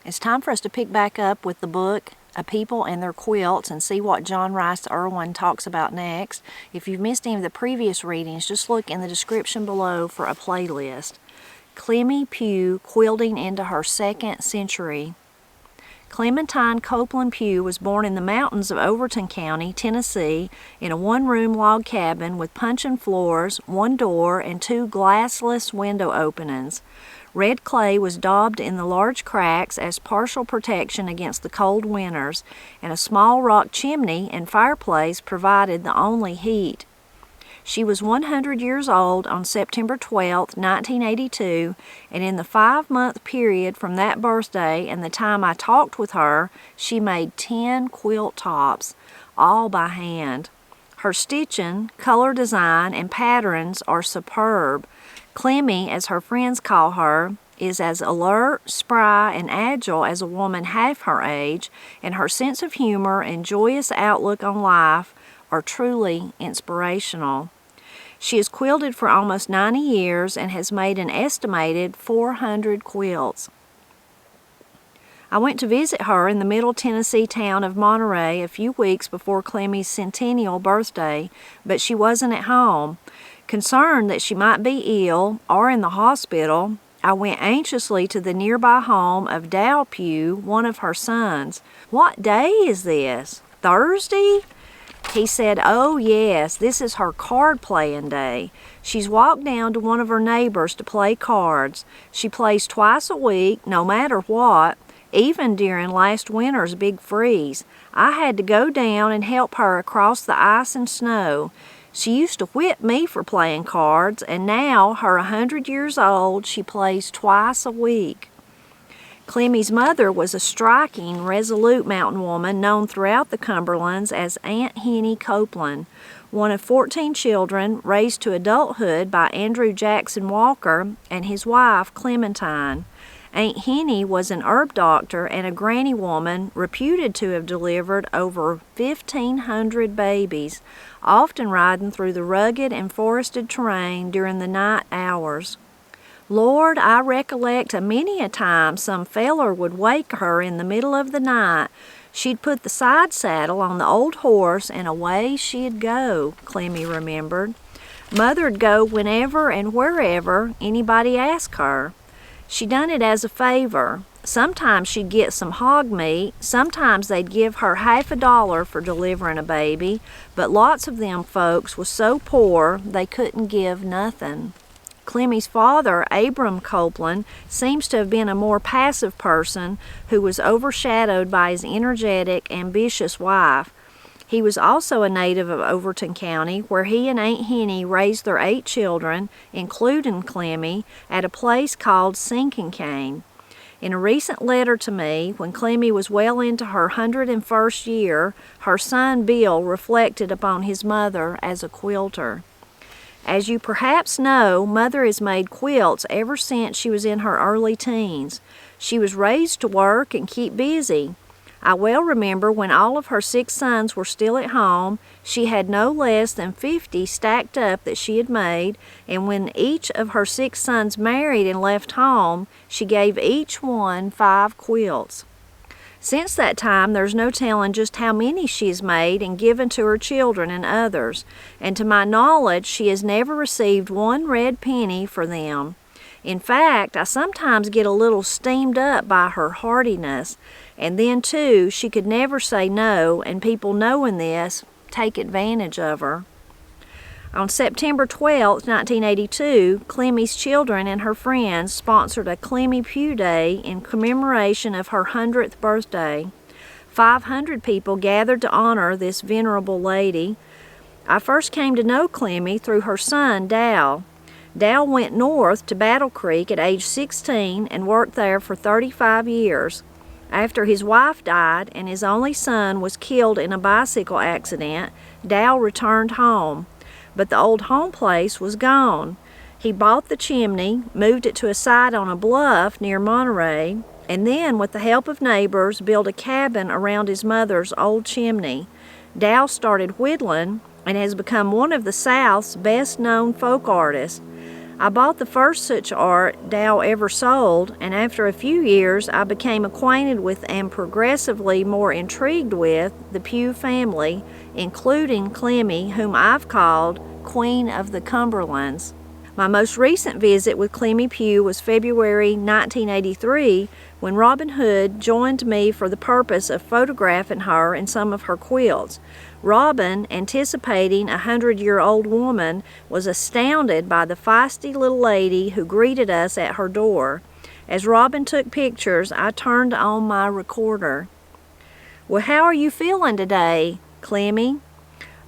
It's time for us to pick back up with the book, People and Their Quilts, and see what John Rice Irwin talks about next. If you've missed any of the previous readings, just look in the description below for a playlist. Clemy Pugh, Quilting into her second century. Clementine Copeland Pugh was born in the mountains of Overton County, Tennessee, in a one-room log cabin with puncheon floors, one door, and two glassless window openings. Red clay was daubed in the large cracks as partial protection against the cold winters, and a small rock chimney and fireplace provided the only heat. She was 100 years old on September 12, 1982, and in the 5-month period from that birthday and the time I talked with her, she made 10 quilt tops, all by hand. Her stitching, color design, and patterns are superb. Clemy, as her friends call her, is as alert, spry, and agile as a woman half her age, and her sense of humor and joyous outlook on life are truly inspirational. She has quilted for almost 90 years and has made an estimated 400 quilts. I went to visit her in the Middle Tennessee town of Monterey a few weeks before Clemy's centennial birthday, but she wasn't at home. Concerned that she might be ill or in the hospital, I went anxiously to the nearby home of Dow Pugh, one of her sons. "What day is this? Thursday?" He said, "Oh yes, this is her card-playing day. She's walked down to one of her neighbors to play cards. She plays twice a week, no matter what, even during last winter's big freeze. I had to go down and help her across the ice and snow. She used to whip me for playing cards, and now, her 100 years old, she plays twice a week." Clemy's mother was a striking, resolute mountain woman known throughout the Cumberlands as Aunt Henny Copeland, one of 14 children raised to adulthood by Andrew Jackson Walker and his wife Clementine. Aunt Henny was an herb doctor and a granny woman reputed to have delivered over 1,500 babies, often riding through the rugged and forested terrain during the night hours. "Lord, I recollect many a time some feller would wake her in the middle of the night. She'd put the side saddle on the old horse and away she'd go," Clemy remembered. "Mother'd go whenever and wherever anybody asked her. She done it as a favor. Sometimes she'd get some hog meat, sometimes they'd give her $50 for delivering a baby, but lots of them folks was so poor they couldn't give nothing." Clemy's father, Abram Copeland, seems to have been a more passive person who was overshadowed by his energetic, ambitious wife. He was also a native of Overton County, where he and Aunt Henny raised their 8 children, including Clemy, at a place called Sinking Cane. In a recent letter to me, when Clemy was well into her 101st year, her son Bill reflected upon his mother as a quilter. "As you perhaps know, Mother has made quilts ever since she was in her early teens. She was raised to work and keep busy. I well remember when all of her 6 sons were still at home, she had no less than 50 stacked up that she had made, and when each of her 6 sons married and left home, she gave each one 5 quilts. Since that time, there's no telling just how many she has made and given to her children and others, and to my knowledge, she has never received 1 red penny for them. In fact, I sometimes get a little steamed up by her heartiness, and then, too, she could never say no, and people knowing this take advantage of her." On September 12, 1982, Clemy's children and her friends sponsored a Clemy Pugh Day in commemoration of her 100th birthday. 500 people gathered to honor this venerable lady. I first came to know Clemy through her son, Dow. Dow went north to Battle Creek at age 16 and worked there for 35 years. After his wife died and his only son was killed in a bicycle accident, Dow returned home. But the old home place was gone. He bought the chimney, moved it to a site on a bluff near Monterey, and then, with the help of neighbors, built a cabin around his mother's old chimney. Dow started whittling and has become one of the South's best-known folk artists. I bought the first such art Dow ever sold, and after a few years I became acquainted with and progressively more intrigued with the Pugh family, including Clemy, whom I've called Queen of the Cumberlands. My most recent visit with Clemy Pugh was February 1983, when Robin Hood joined me for the purpose of photographing her and some of her quilts. Robin, anticipating a 100-year-old woman, was astounded by the feisty little lady who greeted us at her door. As Robin took pictures, I turned on my recorder. "Well, how are you feeling today, Clemy?"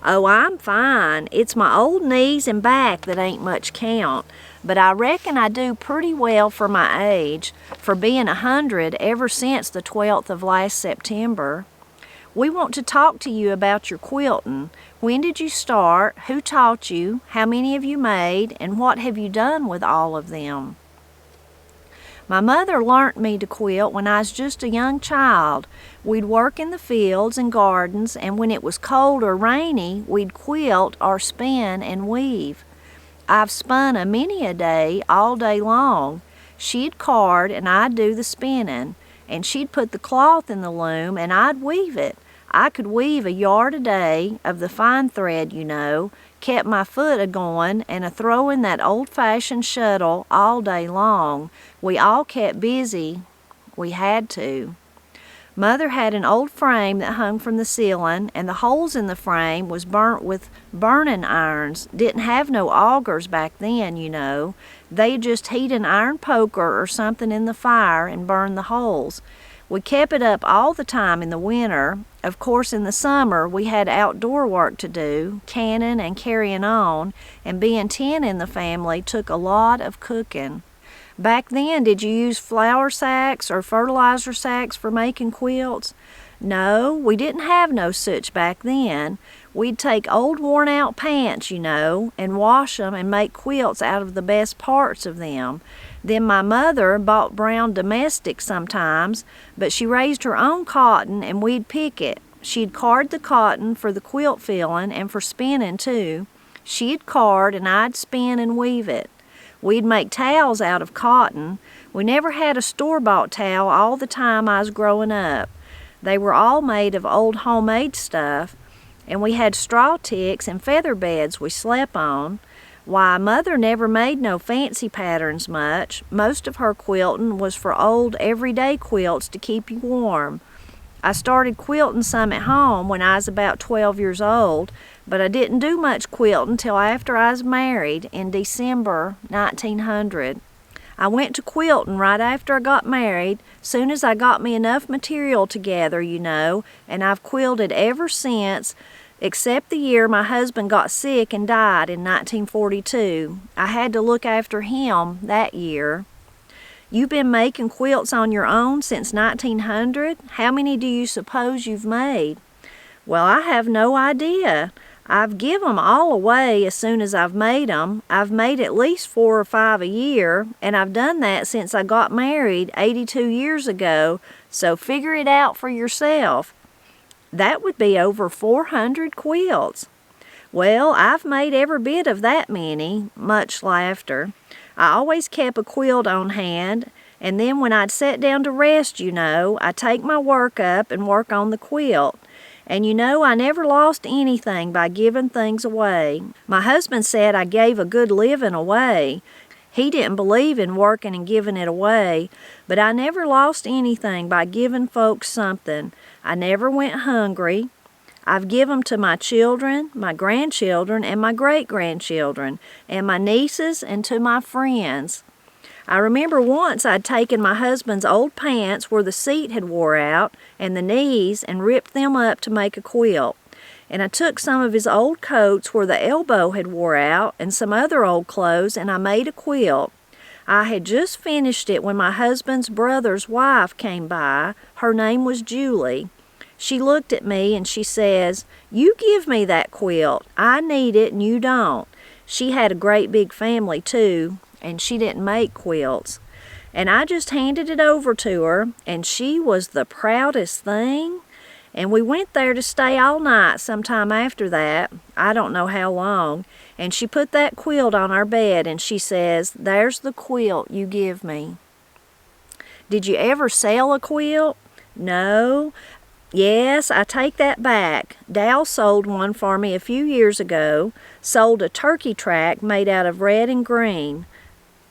"Oh, I'm fine. It's my old knees and back that ain't much count, but I reckon I do pretty well for my age, for being 100 ever since the 12th of last September. We want to talk to you about your quilting. When did you start? Who taught you? How many have you made? And what have you done with all of them?" "My mother learnt me to quilt when I was just a young child. We'd work in the fields and gardens, and when it was cold or rainy, we'd quilt or spin and weave. I've spun a many a day, all day long. She'd card and I'd do the spinning, and she'd put the cloth in the loom and I'd weave it. I could weave a yard a day of the fine thread, you know, kept my foot a-going and a-throwing that old-fashioned shuttle all day long. We all kept busy. We had to. Mother had an old frame that hung from the ceiling, and the holes in the frame was burnt with burning irons. Didn't have no augers back then, you know. They'd just heat an iron poker or something in the fire and burn the holes. We kept it up all the time in the winter. Of course, in the summer, we had outdoor work to do, canning and carrying on, and being 10 in the family took a lot of cooking. Back then, did you use flour sacks or fertilizer sacks for making quilts? No, we didn't have no such back then. We'd take old worn-out pants, you know, and wash them and make quilts out of the best parts of them. Then my mother bought brown domestic sometimes, but she raised her own cotton and we'd pick it. She'd card the cotton for the quilt filling and for spinning too. She'd card and I'd spin and weave it. We'd make towels out of cotton. We never had a store-bought towel all the time I was growing up. They were all made of old homemade stuff, and we had straw ticks and feather beds we slept on. Why, Mother never made no fancy patterns much. Most of her quilting was for old everyday quilts to keep you warm. I started quilting some at home when I was about 12 years old, but I didn't do much quilting till after I was married in December 1900. I went to quilting right after I got married, soon as I got me enough material together, you know, and I've quilted ever since, except the year my husband got sick and died in 1942. I had to look after him that year. You've been making quilts on your own since 1900? How many do you suppose you've made? Well, I have no idea. I've give 'em all away as soon as I've made 'em. I've made at least 4 or 5 a year, and I've done that since I got married 82 years ago, so figure it out for yourself. That would be over 400 quilts. Well, I've made every bit of that many. Much laughter. I always kept a quilt on hand, and then when I'd set down to rest, you know, I'd take my work up and work on the quilt. And you know, I never lost anything by giving things away. My husband said I gave a good living away. He didn't believe in working and giving it away, but I never lost anything by giving folks something. I never went hungry. I've given to my children, my grandchildren, and my great-grandchildren, and my nieces, and to my friends. I remember once I'd taken my husband's old pants where the seat had wore out and the knees and ripped them up to make a quilt. And I took some of his old coats where the elbow had wore out and some other old clothes, and I made a quilt. I had just finished it when my husband's brother's wife came by. Her name was Julie. She looked at me and she says, "You give me that quilt. I need it and you don't." She had a great big family too, and she didn't make quilts. And I just handed it over to her, and she was the proudest thing. And we went there to stay all night sometime after that, I don't know how long, And she put that quilt on our bed and she says, "There's the quilt you give me." Did you ever sell a quilt? No. Yes, I take that back. Dal sold one for me a few years ago, sold a turkey track made out of red and green.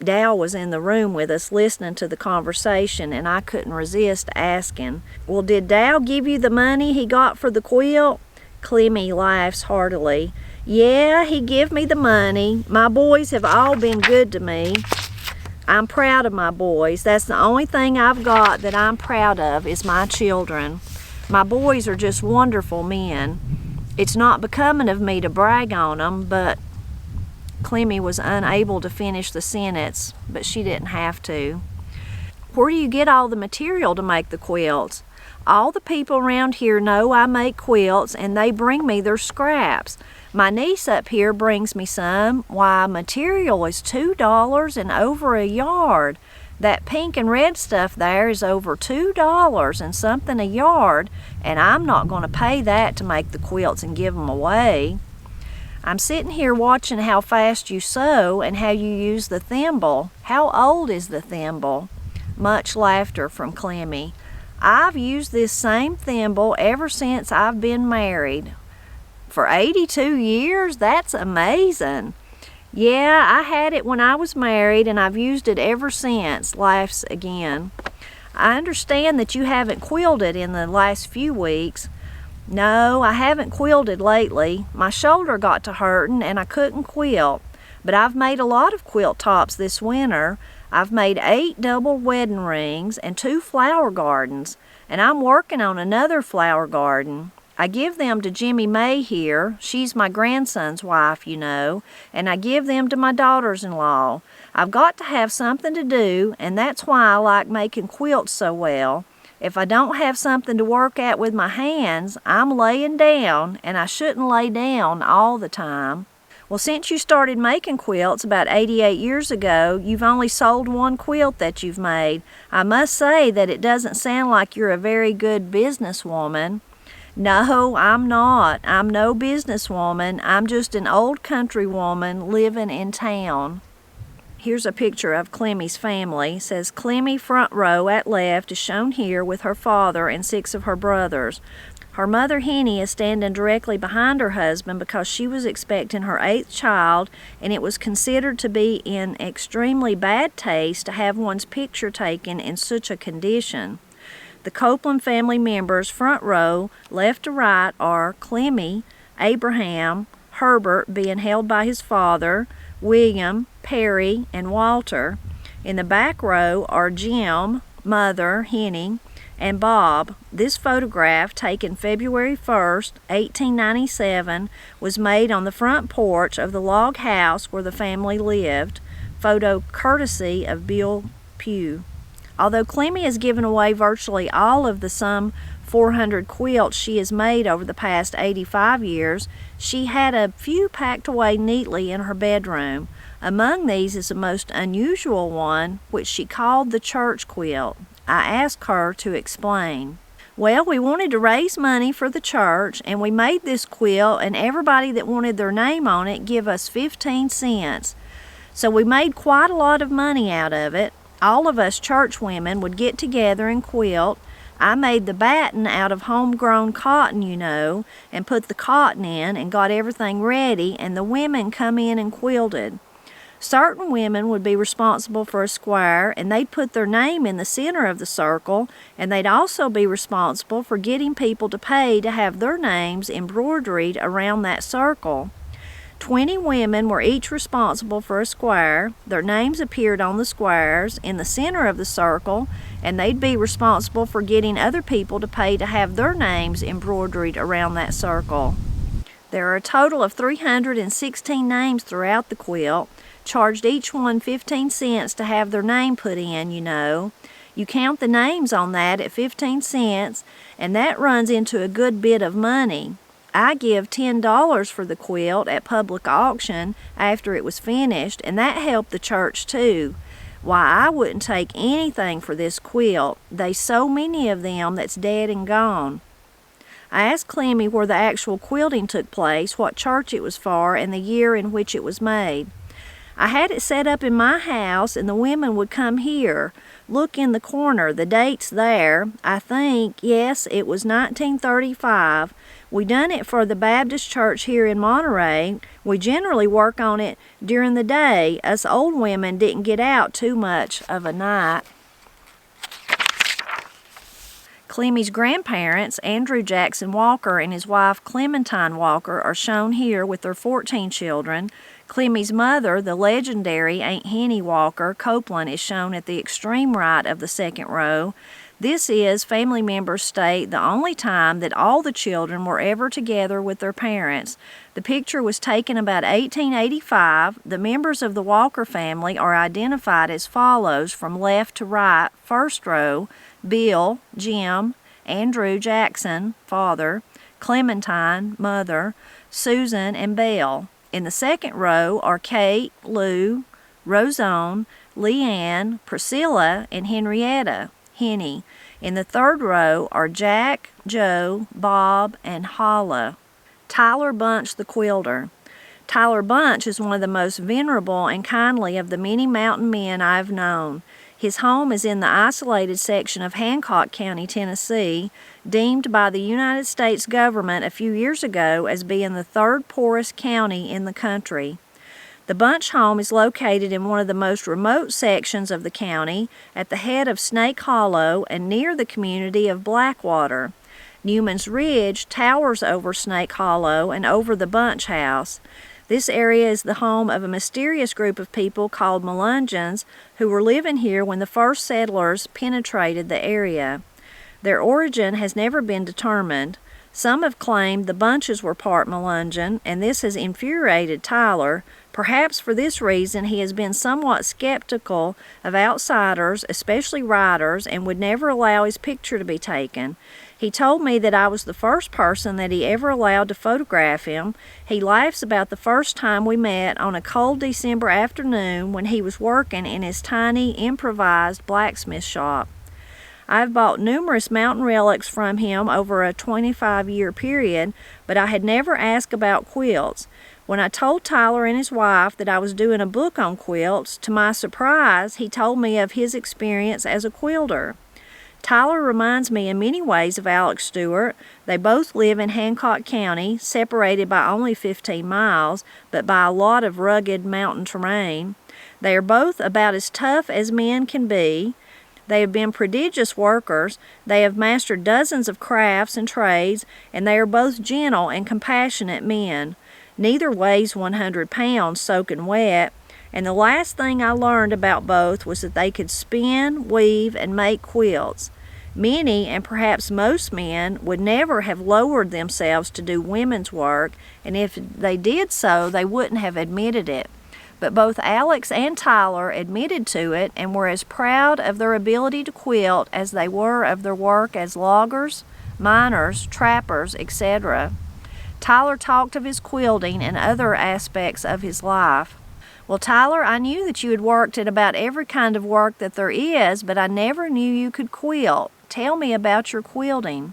Dal was in the room with us listening to the conversation, and I couldn't resist asking, "Well, did Dal give you the money he got for the quilt?" Clemy laughs heartily. "Yeah, he give me the money. My boys have all been good to me. I'm proud of my boys. That's the only thing I've got that I'm proud of is my children. My boys are just wonderful men. It's not becoming of me to brag on them, but..." Clemy was unable to finish the sentence, but she didn't have to. "Where do you get all the material to make the quilts?" "All the people around here know I make quilts, and they bring me their scraps. My niece up here brings me some. Why, material is $2 and over a yard. That pink and red stuff there is over $2 and something a yard, and I'm not going to pay that to make the quilts and give them away. I'm sitting here watching how fast you sew and how you use the thimble. How old is the thimble?" Much laughter from Clemy. "I've used this same thimble ever since I've been married." "For 82 years? That's amazing." "Yeah, I had it when I was married and I've used it ever since," laughs again. "I understand that you haven't quilted in the last few weeks." "No, I haven't quilted lately. My shoulder got to hurting and I couldn't quilt. But I've made a lot of quilt tops this winter. I've made 8 double wedding rings and 2 flower gardens, and I'm working on another flower garden. I give them to Jimmy May here. She's my grandson's wife, you know, and I give them to my daughters-in-law. I've got to have something to do, and that's why I like making quilts so well. If I don't have something to work at with my hands, I'm laying down, and I shouldn't lay down all the time." "Well, since you started making quilts about 88 years ago, you've only sold one quilt that you've made. I must say that it doesn't sound like you're a very good businesswoman." "No, I'm not. I'm no businesswoman. I'm just an old country woman living in town." Here's a picture of Clemy's family. It says, "Clemy front row at left is shown here with her father and 6 of her brothers. Her mother Henny is standing directly behind her husband because she was expecting her 8th child, and it was considered to be in extremely bad taste to have one's picture taken in such a condition." The Copeland family members front row, left to right, are Clemy, Abraham, Herbert being held by his father, William, Perry, and Walter. In the back row are Jim, Mother, Henny, and Bob. This photograph, taken February 1st, 1897, was made on the front porch of the log house where the family lived. Photo courtesy of Bill Pugh. Although Clemy has given away virtually all of the some 400 quilts she has made over the past 85 years, she had a few packed away neatly in her bedroom. Among these is the most unusual one, which she called the church quilt. I asked her to explain. "Well, we wanted to raise money for the church, and we made this quilt, and everybody that wanted their name on it give us 15 cents. So we made quite a lot of money out of it. All of us church women would get together and quilt. I made the batten out of homegrown cotton, you know, and put the cotton in and got everything ready, and the women come in and quilted. Certain women would be responsible for a square, and they'd put their name in the center of the circle, and they'd also be responsible for getting people to pay to have their names embroidered around that circle. 20 women were each responsible for a square. Their names appeared on the squares in the center of the circle, and they'd be responsible for getting other people to pay to have their names embroidered around that circle. There are a total of 316 names throughout the quilt, charged each one 15 cents to have their name put in, you know. You count the names on that at 15 cents, and that runs into a good bit of money. I give $10 for the quilt at public auction after it was finished, and that helped the church too. Why, I wouldn't take anything for this quilt. They's so many of them that's dead and gone." I asked Clemy where the actual quilting took place, what church it was for, and the year in which it was made. I had it set up in my house, and the women would come here. Look in the corner, the date's there. I think, yes, it was 1935. We done it for the Baptist church here in Monterey. We generally work on it during the day. Us old women didn't get out too much of a night. Clemy's grandparents, Andrew Jackson Walker and his wife Clementine Walker, are shown here with their 14 children. Clemy's mother, the legendary Aunt Henny Walker Copeland, is shown at the extreme right of the second row. This is, family members state, the only time that all the children were ever together with their parents. The picture was taken about 1885. The members of the Walker family are identified as follows from left to right. First row, Bill, Jim, Andrew Jackson, father, Clementine, mother, Susan, and Belle. In the second row are Kate, Lou, Roseanne, Leanne, Priscilla, and Henrietta, Henny. In the third row are Jack, Joe, Bob, and Holla. Tyler Bunch the quilter. Tyler Bunch is one of the most venerable and kindly of the many mountain men I've known. His home is in the isolated section of Hancock County, Tennessee, deemed by the United States government a few years ago as being the third poorest county in the country. The Bunch home is located in one of the most remote sections of the county, at the head of Snake Hollow and near the community of Blackwater. Newman's Ridge towers over Snake Hollow and over the Bunch house. This area is the home of a mysterious group of people called Melungeons who were living here when the first settlers penetrated the area. Their origin has never been determined. Some have claimed the Bunches were part Melungeon, and this has infuriated Tyler. Perhaps for this reason he has been somewhat skeptical of outsiders, especially writers, and would never allow his picture to be taken. He told me that I was the first person that he ever allowed to photograph him. He laughs about the first time we met on a cold December afternoon when he was working in his tiny improvised blacksmith shop. I've bought numerous mountain relics from him over a 25-year period, but I had never asked about quilts. When I told Tyler and his wife that I was doing a book on quilts, to my surprise, he told me of his experience as a quilter. Tyler reminds me in many ways of Alex Stewart. They both live in Hancock County, separated by only 15 miles, but by a lot of rugged mountain terrain. They are both about as tough as men can be. They have been prodigious workers. They have mastered dozens of crafts and trades, and they are both gentle and compassionate men. Neither weighs 100 pounds soaking wet, and the last thing I learned about both was that they could spin, weave, and make quilts. Many, and perhaps most men, would never have lowered themselves to do women's work, and if they did so, they wouldn't have admitted it. But both Alex and Tyler admitted to it and were as proud of their ability to quilt as they were of their work as loggers, miners, trappers, etc. Tyler talked of his quilting and other aspects of his life. Well, Tyler, I knew that you had worked at about every kind of work that there is, but I never knew you could quilt. Tell me about your quilting.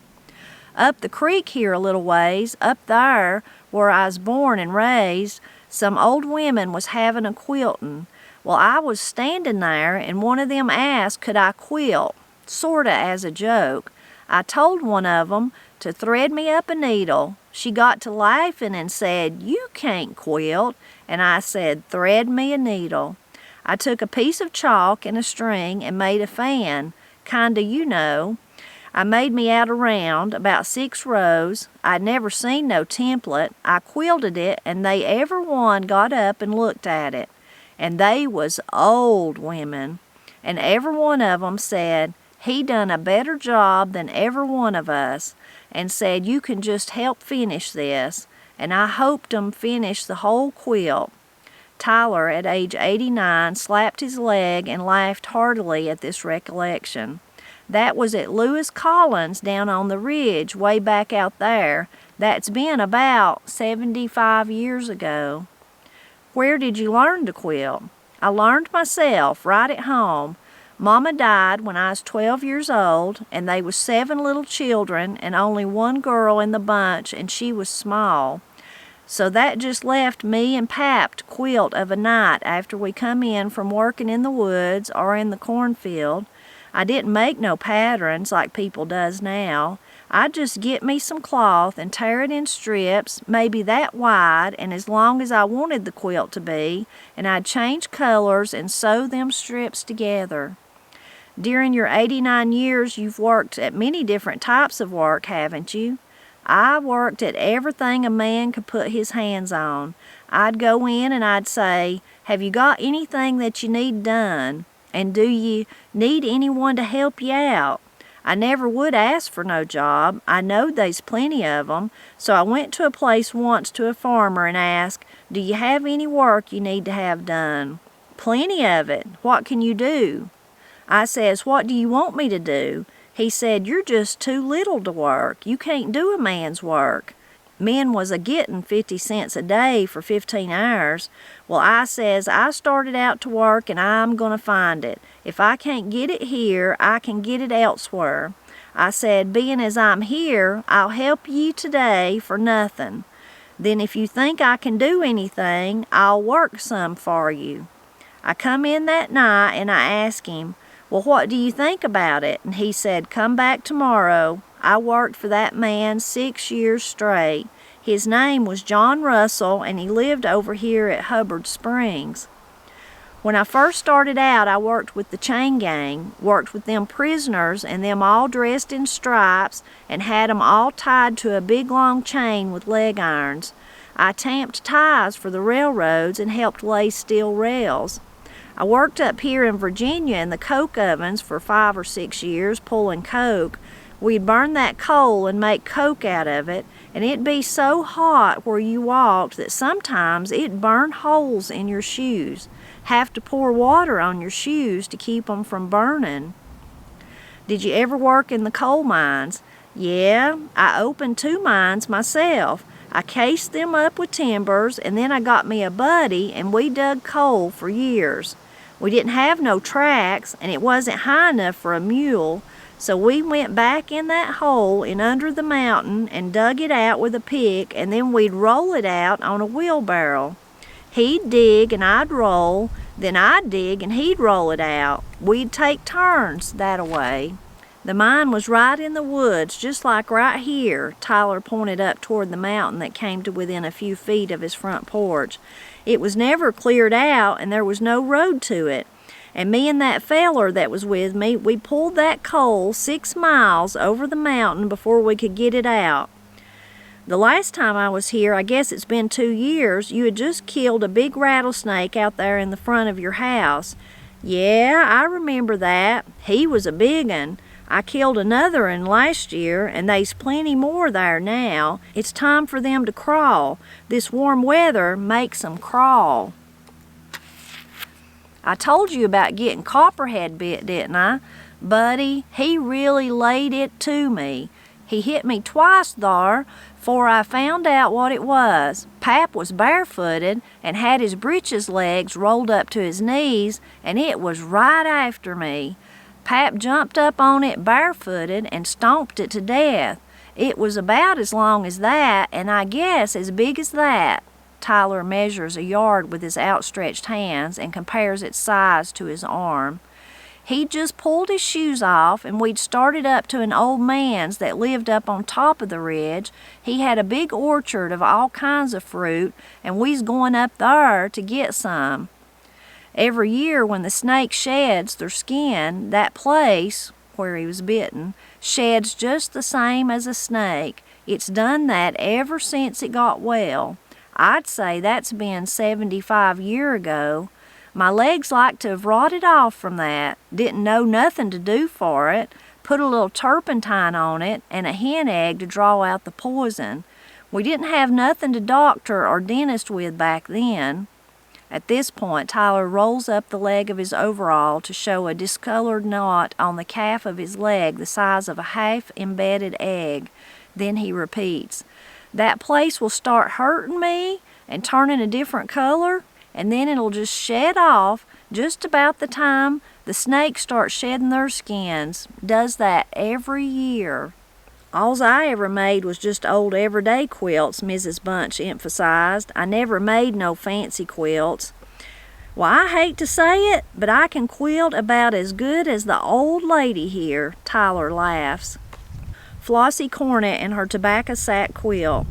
Up the creek here a little ways, up there where I was born and raised, some old women was having a quilting. Well, I was standing there, and one of them asked could I quilt, sorta as a joke. I told one of them to thread me up a needle. She got to laughing and said, "You can't quilt." And I said, "Thread me a needle." I took a piece of chalk and a string and made a fan, kinda, you know. I made me out a round, about 6 rows. I'd never seen no template. I quilted it, and they every one got up and looked at it. And they was old women. And every one of 'em said, "He done a better job than every one of us," and said, "You can just help finish this." And I hoped 'em finish the whole quilt. Tyler, at age 89, slapped his leg and laughed heartily at this recollection. That was at Lewis Collins down on the ridge way back out there. That's been about 75 years ago. Where did you learn to quilt? I learned myself, right at home. Mama died when I was 12 years old, and they was 7 little children and only one girl in the bunch, and she was small. So that just left me and Pap to quilt of a night after we come in from working in the woods or in the cornfield. I didn't make no patterns like people does now. I'd just get me some cloth and tear it in strips, maybe that wide and as long as I wanted the quilt to be, and I'd change colors and sew them strips together. During your 89 years, you've worked at many different types of work, haven't you? I worked at everything a man could put his hands on. I'd go in and I'd say, "Have you got anything that you need done? And do you need anyone to help you out?" I never would ask for no job. I knowed they's plenty of 'em, so I went to a place once to a farmer and asked, "Do you have any work you need to have done?" "Plenty of it. What can you do?" I says, "What do you want me to do?" He said, "You're just too little to work. You can't do a man's work." Men was a-gettin' 50 cents a day for 15 hours. Well, I says, I started out to work and I'm gonna find it. If I can't get it here, I can get it elsewhere. I said, being as I'm here, I'll help ye today for nothing. Then if you think I can do anything, I'll work some for you. I come in that night and I asked him, "Well, what do you think about it?" And he said, "Come back tomorrow." I worked for that man 6 years straight. His name was John Russell, and he lived over here at Hubbard Springs. When I first started out, I worked with the chain gang, worked with them prisoners and them all dressed in stripes and had 'em all tied to a big long chain with leg irons. I tamped ties for the railroads and helped lay steel rails. I worked up here in Virginia in the coke ovens for 5 or 6 years pulling coke. We'd burn that coal and make coke out of it, and it'd be so hot where you walked that sometimes it'd burn holes in your shoes. Have to pour water on your shoes to keep 'em from burning. Did you ever work in the coal mines? Yeah, I opened 2 mines myself. I cased them up with timbers, and then I got me a buddy, and we dug coal for years. We didn't have no tracks, and it wasn't high enough for a mule, so we went back in that hole in under the mountain and dug it out with a pick, and then we'd roll it out on a wheelbarrow. He'd dig and I'd roll, then I'd dig and he'd roll it out. We'd take turns that-a-way. The mine was right in the woods, just like right here. Tyler pointed up toward the mountain that came to within a few feet of his front porch. It was never cleared out, and there was no road to it. And me and that feller that was with me, we pulled that coal 6 miles over the mountain before we could get it out. The last time I was here, I guess it's been 2 years, you had just killed a big rattlesnake out there in the front of your house. Yeah, I remember that. He was a big un. I killed another one last year, and they's plenty more there now. It's time for them to crawl. This warm weather makes 'em crawl. I told you about getting Copperhead bit, didn't I? Buddy, he really laid it to me. He hit me twice thar, 'fore I found out what it was. Pap was barefooted and had his breeches legs rolled up to his knees, and it was right after me. Pap jumped up on it barefooted and stomped it to death. It was about as long as that, and I guess as big as that. Tyler measures a yard with his outstretched hands and compares its size to his arm. He'd just pulled his shoes off, and we'd started up to an old man's that lived up on top of the ridge. He had a big orchard of all kinds of fruit, and we's going up there to get some. Every year when the snake sheds their skin, that place, where he was bitten, sheds just the same as a snake. It's done that ever since it got well. I'd say that's been 75 years ago. My legs like to have rotted off from that. Didn't know nothing to do for it. Put a little turpentine on it and a hen egg to draw out the poison. We didn't have nothing to doctor or dentist with back then. At this point, Tyler rolls up the leg of his overall to show a discolored knot on the calf of his leg the size of a half-embedded egg. Then he repeats, "That place will start hurting me and turning a different color, and then it'll just shed off just about the time The snakes start shedding their skins. Does that every year. Alls I ever made was just old everyday quilts, Mrs. Bunch emphasized. I never made no fancy quilts. Well, I hate to say it, but I can quilt about as good as the old lady here, Tyler laughs. Flossy Cornet and her tobacco sack quilt.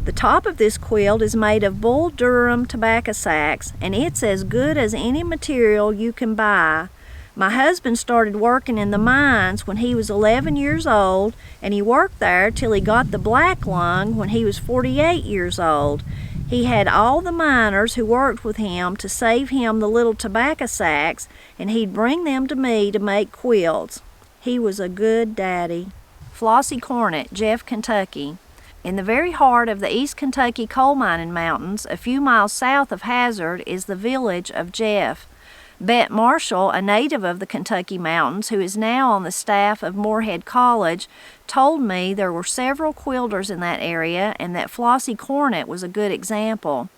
The top of this quilt is made of Bull Durham tobacco sacks, and it's as good as any material you can buy. My husband started working in the mines when he was 11 years old, and he worked there till he got the black lung when he was 48 years old. He had all the miners who worked with him to save him the little tobacco sacks, and he'd bring them to me to make quilts. He was a good daddy. Flossy Cornet, Jeff, Kentucky. In the very heart of the East Kentucky coal mining mountains, a few miles south of Hazard, is the village of Jeff. Bet Marshall, a native of the Kentucky mountains who is now on the staff of Moorhead College, told me there were several quilters in that area and that Flossy Cornet was a good example.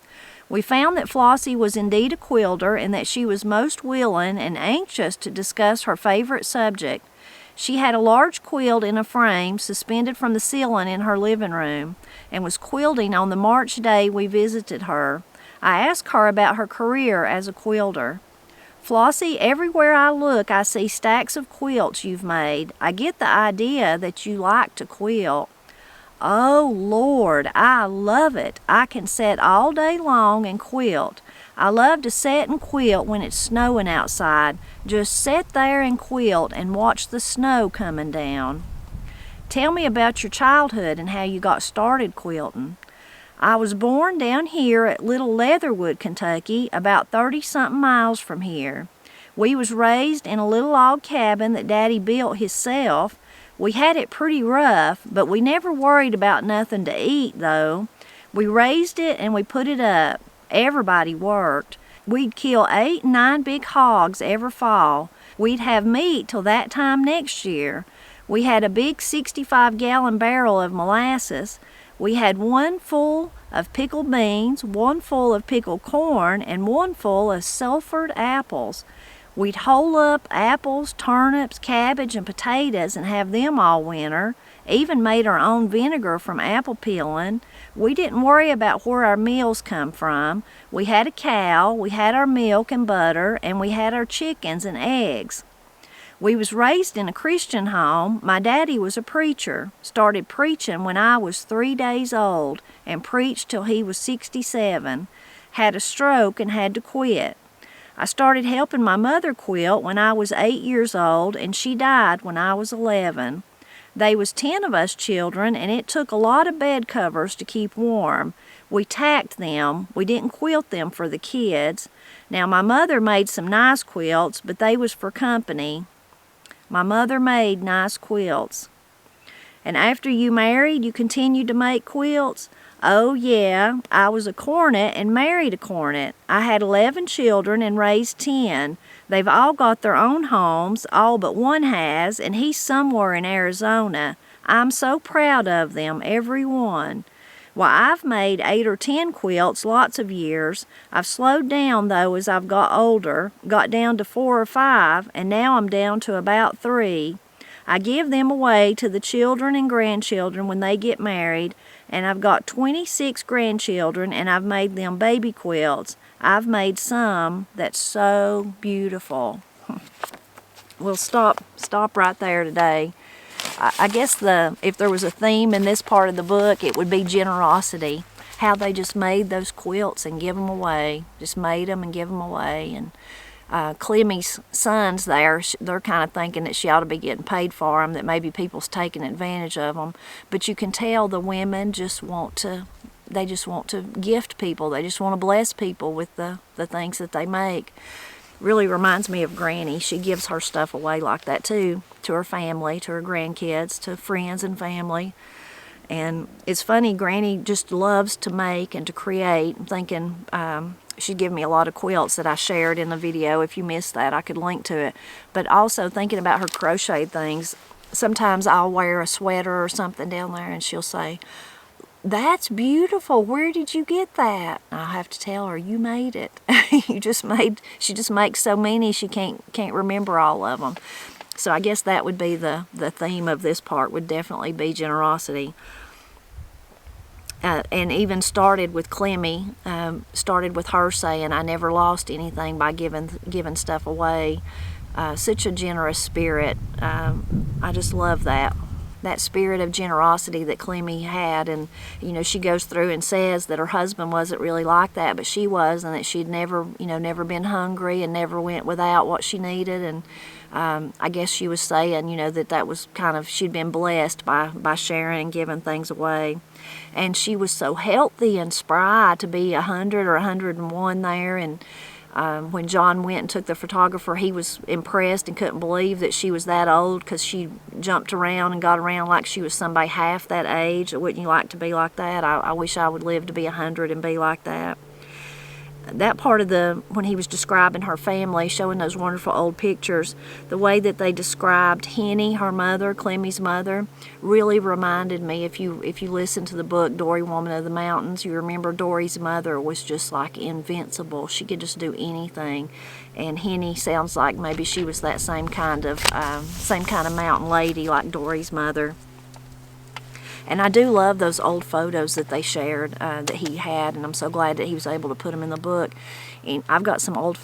We found that Flossie was indeed a quilter and that she was most willing and anxious to discuss her favorite subject. She had a large quilt in a frame suspended from the ceiling in her living room and was quilting on the March day we visited her. I asked her about her career as a quilter. Flossie, everywhere I look I see stacks of quilts you've made. I get the idea that you like to quilt. Oh, Lord, I love it. I can sit all day long and quilt. I love to sit and quilt when it's snowing outside. Just sit there and quilt and watch the snow coming down. Tell me about your childhood and how you got started quilting. I was born down here at Little Leatherwood, Kentucky, about 30-something miles from here. We was raised in a little log cabin that Daddy built himself. We had it pretty rough, but we never worried about nothing to eat, though. We raised it and we put it up. Everybody worked. We'd kill 8 and 9 big hogs every fall. We'd have meat till that time next year. We had a big 65-gallon barrel of molasses. We had one full of pickled beans, one full of pickled corn, and one full of sulfured apples. We'd hole up apples, turnips, cabbage, and potatoes and have them all winter. Even made our own vinegar from apple peeling. We didn't worry about where our meals come from. We had a cow, we had our milk and butter, and we had our chickens and eggs. We was raised in a Christian home. My daddy was a preacher. Started preaching when I was 3 days old and preached till he was 67. Had a stroke and had to quit. I started helping my mother quilt when I was 8 years old, and she died when I was 11. They was 10 of us children, and it took a lot of bed covers to keep warm. We tacked them. We didn't quilt them for the kids. Now, my mother made some nice quilts, but they was for company. My mother made nice quilts. And after you married, you continued to make quilts? Oh, yeah, I was a cornet and married a cornet. I had 11 children and raised 10. They've all got their own homes, all but one has, and he's somewhere in Arizona. I'm so proud of them, every one. Well, I've made 8 or 10 quilts lots of years. I've slowed down, though, as I've got older, got down to 4 or 5, and now I'm down to about 3. I give them away to the children and grandchildren when they get married, and I've got 26 grandchildren, and I've made them baby quilts. I've made some that's so beautiful. We'll stop right there today. I guess if there was a theme in this part of the book, it would be generosity. How they just made those quilts and give them away. Just made them and give them away. And Clemy's sons there, they're kind of thinking that she ought to be getting paid for them, that maybe people's taking advantage of them. But you can tell the women just want to gift people. They just want to bless people with the things that they make. Really reminds me of Granny. She gives her stuff away like that too, to her family, to her grandkids, to friends and family. And it's funny, Granny just loves to make and to create. I'm thinking she'd give me a lot of quilts that I shared in the video. If you missed that, I could link to it. But also thinking about her crochet things, sometimes I'll wear a sweater or something down there and she'll say, That's beautiful. Where did you get that? I'll have to tell her you made it. She just makes so many she can't remember all of them. So I guess that would be the theme of this part, would definitely be generosity. And even started with Clemy, started with her saying, I never lost anything by giving stuff away. Such a generous spirit. I just love that spirit of generosity that Clemy had. And she goes through and says that her husband wasn't really like that, but she was, and that she'd never been hungry and never went without what she needed. And I guess she was saying that was kind of, she'd been blessed by sharing and giving things away. And she was so healthy and spry to be 100 or 101 there. And when John went and took the photographer, he was impressed and couldn't believe that she was that old, because she jumped around and got around like she was somebody half that age. Wouldn't you like to be like that? I wish I would live to be 100 and be like that. That part of when he was describing her family, showing those wonderful old pictures, the way that they described Henny, her mother, Clemy's mother, really reminded me, if you listen to the book Dory, Woman of the Mountains, you remember Dory's mother was just like invincible. She could just do anything. And Henny sounds like maybe she was that same kind of mountain lady like Dory's mother. And I do love those old photos that they shared, that he had, and I'm so glad that he was able to put them in the book. And I've got some old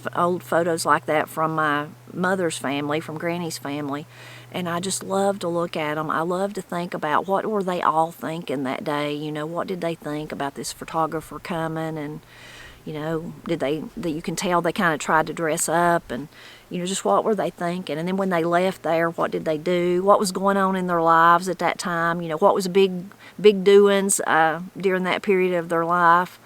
photos like that from my mother's family, from Granny's family, and I just love to look at them. I love to think about what were they all thinking that day. What did they think about this photographer coming, and that you can tell they kind of tried to dress up, and just what were they thinking. And then when they left there, what did they do? What was going on in their lives at that time? What was big doings during that period of their life,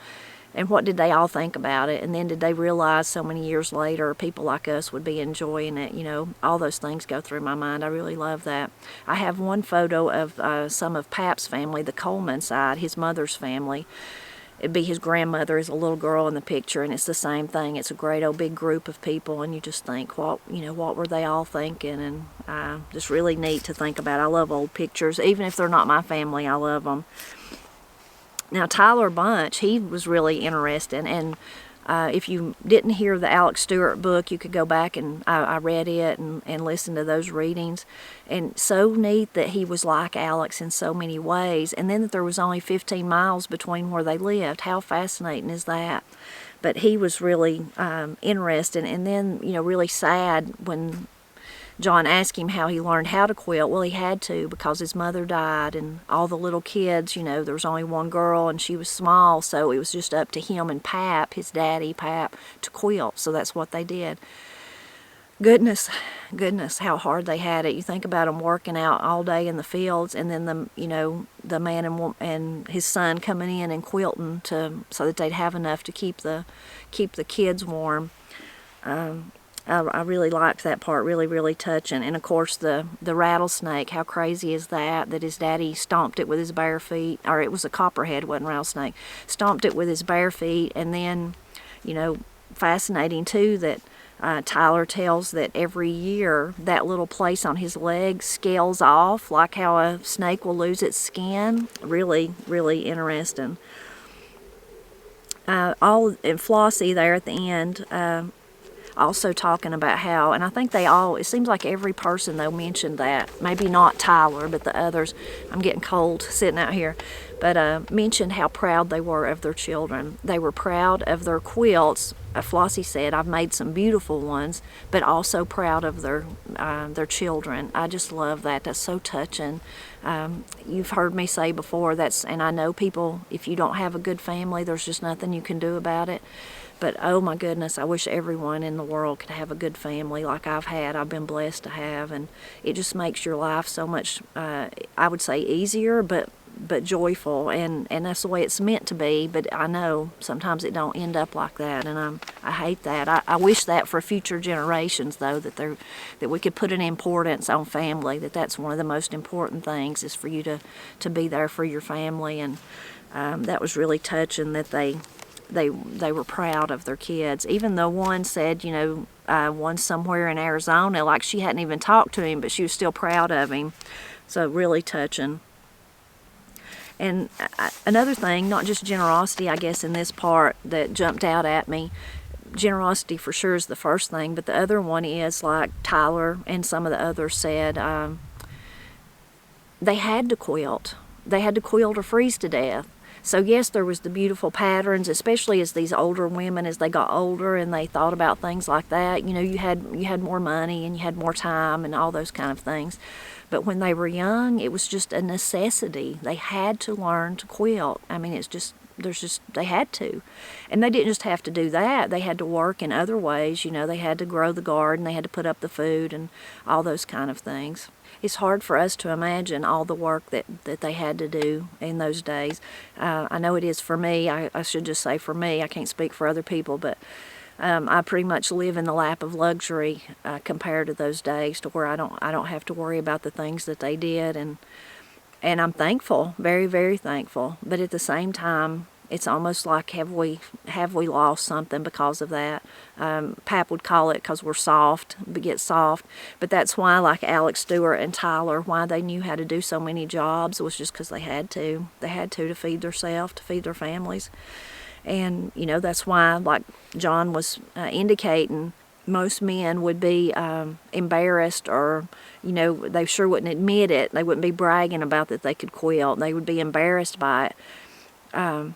and what did they all think about it? And then did they realize so many years later people like us would be enjoying it? All those things go through my mind. I really love that. I have one photo of some of Pap's family, the Coleman side, his mother's family. It'd be his grandmother as a little girl in the picture, and it's the same thing. It's a great old big group of people, and you just think, what were they all thinking? And just really neat to think about. I love old pictures, even if they're not my family. I love them. Now Tyler Bunch, he was really interesting, and if you didn't hear the Alex Stewart book, you could go back and I read it and listen to those readings. And so neat that he was like Alex in so many ways. And then that there was only 15 miles between where they lived. How fascinating is that? But he was really interesting. And then, really sad when John asked him how he learned how to quilt. Well, he had to, because his mother died, and all the little kids, there was only one girl and she was small, so it was just up to him and Pap, his daddy, Pap, to quilt. So that's what they did. Goodness, how hard they had it. You think about them working out all day in the fields, and then the man and his son coming in and quilting so that they'd have enough to keep the kids warm. I really liked that part, really, really touching. And of course the rattlesnake, how crazy is that his daddy stomped it with his bare feet, or it was a copperhead, wasn't rattlesnake, stomped it with his bare feet. And then, fascinating too that Tyler tells that every year that little place on his leg scales off, like how a snake will lose its skin. Really, really interesting. And Flossy there at the end, also talking about how, and I think it seems like every person though mentioned that, maybe not Tyler, but the others, I'm getting cold sitting out here, but mentioned how proud they were of their children. They were proud of their quilts. Flossie said, I've made some beautiful ones, but also proud of their children. I just love that. That's so touching. You've heard me say before, and I know people, if you don't have a good family, there's just nothing you can do about it. But oh my goodness, I wish everyone in the world could have a good family like I've been blessed to have, and it just makes your life so much, I would say, easier, but joyful, and that's the way it's meant to be. But I know sometimes it don't end up like that, and I hate that. I wish that for future generations, though, that we could put an importance on family, that's one of the most important things, is for you to be there for your family. And that was really touching that they were proud of their kids, even though one said, one somewhere in Arizona, like she hadn't even talked to him, but she was still proud of him. So really touching. And another thing, not just generosity, I guess, in this part that jumped out at me. Generosity for sure is the first thing, but the other one is, like Tyler and some of the others said, they had to quilt. They had to quilt or freeze to death. So yes, there was the beautiful patterns, especially as these older women, as they got older and they thought about things like that. You know, you had more money and you had more time and all those kind of things. But when they were young, it was just a necessity. They had to learn to quilt. I mean, they had to. And they didn't just have to do that. They had to work in other ways. You know, they had to grow the garden, they had to put up the food and all those kind of things. It's hard for us to imagine all the work that they had to do in those days. I know it is for me. I should just say for me. I can't speak for other people, but I pretty much live in the lap of luxury compared to those days, to where I don't have to worry about the things that they did, and I'm thankful, very, very thankful. But at the same time, it's almost like have we lost something because of that? Pap would call it because we're soft, get soft. But that's why, like Alex Stewart and Tyler, why they knew how to do so many jobs was just because they had to. They had to feed themselves, to feed their families. And, you know, that's why, like John was indicating, most men would be embarrassed, or, you know, they sure wouldn't admit it. They wouldn't be bragging about that they could quilt. They would be embarrassed by it.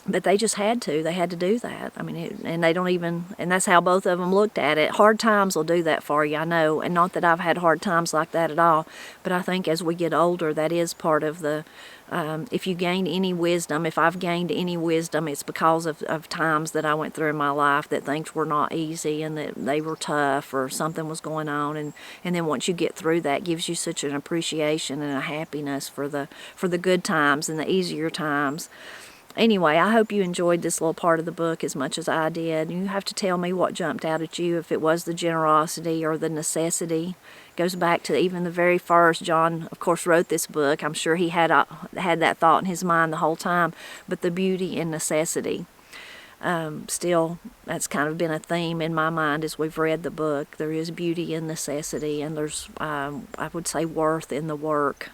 But they just had to. They had to do that. I mean, and they don't even, and that's how both of them looked at it. Hard times will do that for you, I know. And not that I've had hard times like that at all. But I think as we get older, that is part of the, if you gain any wisdom, if I've gained any wisdom, it's because of times that I went through in my life that things were not easy and that they were tough or something was going on. And then once you get through that, it gives you such an appreciation and a happiness for the good times and the easier times. Anyway, I hope you enjoyed this little part of the book as much as I did. You have to tell me what jumped out at you, if it was the generosity or the necessity. It goes back to even the very first. John, of course, wrote this book. I'm sure he had that thought in his mind the whole time, but the beauty in necessity. Still, that's kind of been a theme in my mind as we've read the book. There is beauty in necessity, and there's, I would say, worth in the work.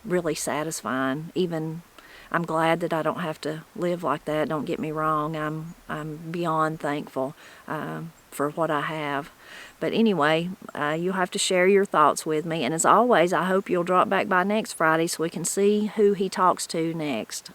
Really satisfying. Even, I'm glad that I don't have to live like that. Don't get me wrong. I'm beyond thankful for what I have. But anyway, you'll have to share your thoughts with me. And as always, I hope you'll drop back by next Friday so we can see who he talks to next.